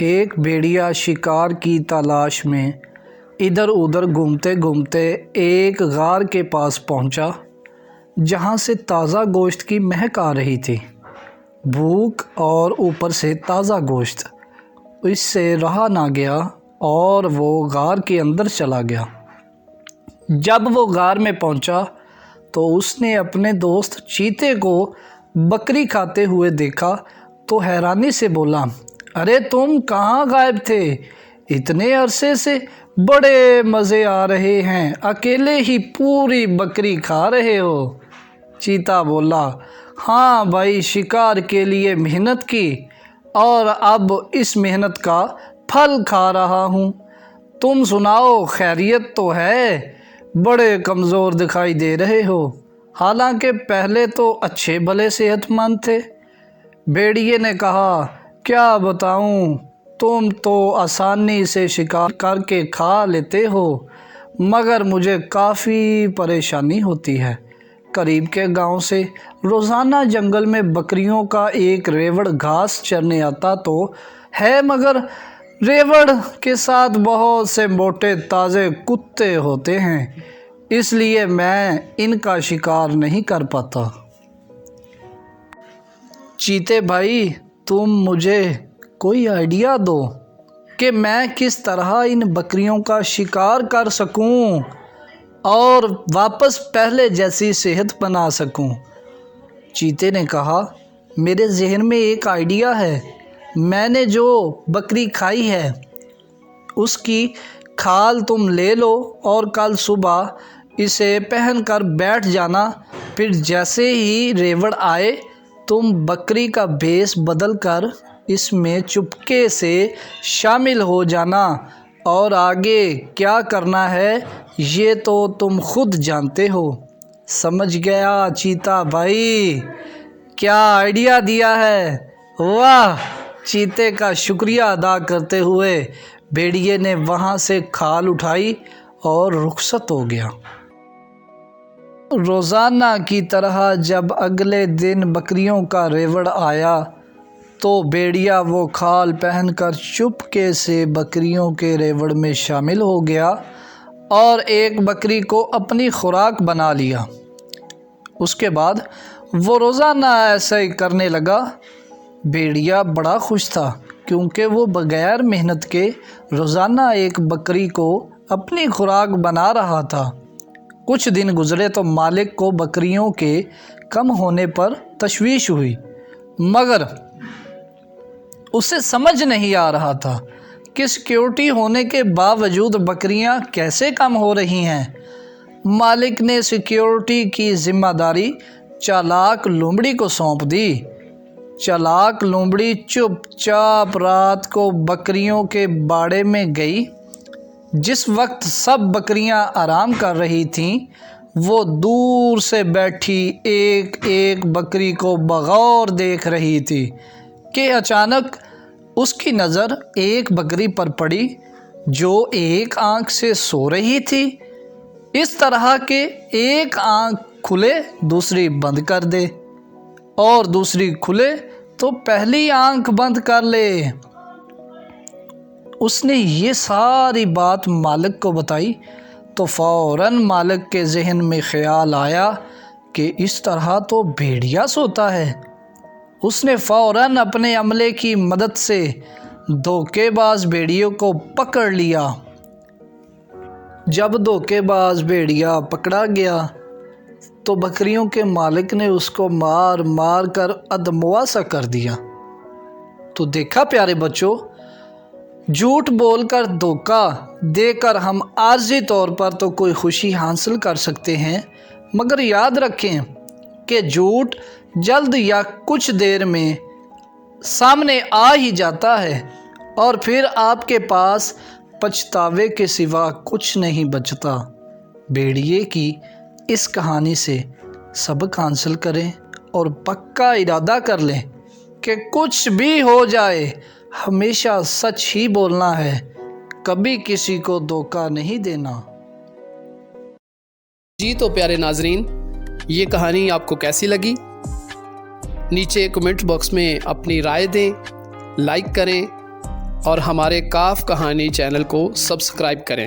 ایک بھیڑیا شکار کی تلاش میں ادھر ادھر گھومتے گھومتے ایک غار کے پاس پہنچا جہاں سے تازہ گوشت کی مہک آ رہی تھی۔ بھوک اور اوپر سے تازہ گوشت اس سے رہا نہ گیا اور وہ غار کے اندر چلا گیا۔ جب وہ غار میں پہنچا تو اس نے اپنے دوست چیتے کو بکری کھاتے ہوئے دیکھا تو حیرانی سے بولا، ارے تم کہاں غائب تھے؟ اتنے عرصے سے بڑے مزے آ رہے ہیں، اکیلے ہی پوری بکری کھا رہے ہو۔ چیتا بولا، ہاں بھائی، شکار کے لیے محنت کی اور اب اس محنت کا پھل کھا رہا ہوں۔ تم سناؤ، خیریت تو ہے؟ بڑے کمزور دکھائی دے رہے ہو، حالانکہ پہلے تو اچھے بھلے صحت مند تھے۔ بھیڑیے نے کہا، کیا بتاؤں، تم تو آسانی سے شکار کر کے کھا لیتے ہو، مگر مجھے کافی پریشانی ہوتی ہے۔ قریب کے گاؤں سے روزانہ جنگل میں بکریوں کا ایک ریوڑ گھاس چرنے آتا تو ہے، مگر ریوڑ کے ساتھ بہت سے موٹے تازے کتے ہوتے ہیں، اس لیے میں ان کا شکار نہیں کر پاتا۔ چیتے بھائی، تم مجھے کوئی آئیڈیا دو کہ میں کس طرح ان بکریوں کا شکار کر سکوں اور واپس پہلے جیسی صحت بنا سکوں۔ چیتے نے کہا، میرے ذہن میں ایک آئیڈیا ہے۔ میں نے جو بکری کھائی ہے اس کی کھال تم لے لو اور کل صبح اسے پہن کر بیٹھ جانا، پھر جیسے ہی ریوڑ آئے تم بکری کا بھیس بدل کر اس میں چپکے سے شامل ہو جانا، اور آگے کیا کرنا ہے یہ تو تم خود جانتے ہو۔ سمجھ گیا چیتا بھائی، کیا آئیڈیا دیا ہے؟ واہ! چیتے کا شکریہ ادا کرتے ہوئے بھیڑیے نے وہاں سے کھال اٹھائی اور رخصت ہو گیا۔ روزانہ کی طرح جب اگلے دن بکریوں کا ریوڑ آیا تو بھیڑیا وہ کھال پہن کر چپکے سے بکریوں کے ریوڑ میں شامل ہو گیا اور ایک بکری کو اپنی خوراک بنا لیا۔ اس کے بعد وہ روزانہ ایسا ہی کرنے لگا۔ بھیڑیا بڑا خوش تھا کیونکہ وہ بغیر محنت کے روزانہ ایک بکری کو اپنی خوراک بنا رہا تھا۔ کچھ دن گزرے تو مالک کو بکریوں کے کم ہونے پر تشویش ہوئی، مگر اسے سمجھ نہیں آ رہا تھا کہ سیکیورٹی ہونے کے باوجود بکریاں کیسے کم ہو رہی ہیں۔ مالک نے سیکیورٹی کی ذمہ داری چالاک لومڑی کو سونپ دی۔ چالاک لومڑی چپ چاپ رات کو بکریوں کے باڑے میں گئی۔ جس وقت سب بکریاں آرام کر رہی تھیں، وہ دور سے بیٹھی ایک ایک بکری کو بغور دیکھ رہی تھی کہ اچانک اس کی نظر ایک بکری پر پڑی جو ایک آنکھ سے سو رہی تھی، اس طرح کہ ایک آنکھ کھلے دوسری بند کر دے اور دوسری کھلے تو پہلی آنکھ بند کر لے۔ اس نے یہ ساری بات مالک کو بتائی تو فوراً مالک کے ذہن میں خیال آیا کہ اس طرح تو بھیڑیا سوتا ہے۔ اس نے فوراً اپنے عملے کی مدد سے دھوکے باز بھیڑیے کو پکڑ لیا۔ جب دھوکے باز بھیڑیا پکڑا گیا تو بکریوں کے مالک نے اس کو مار مار کر ادموا کر دیا۔ تو دیکھا پیارے بچوں، جھوٹ بول کر دھوکا دے کر ہم عارضی طور پر تو کوئی خوشی حاصل کر سکتے ہیں، مگر یاد رکھیں کہ جھوٹ جلد یا کچھ دیر میں سامنے آ ہی جاتا ہے اور پھر آپ کے پاس پچھتاوے کے سوا کچھ نہیں بچتا۔ بھیڑیے کی اس کہانی سے سبق حاصل کریں اور پکا ارادہ کر لیں کہ کچھ بھی ہو جائے ہمیشہ سچ ہی بولنا ہے، کبھی کسی کو دھوکہ نہیں دینا۔ جی تو پیارے ناظرین، یہ کہانی آپ کو کیسی لگی؟ نیچے کمنٹ باکس میں اپنی رائے دیں، لائک کریں اور ہمارے کاف کہانی چینل کو سبسکرائب کریں۔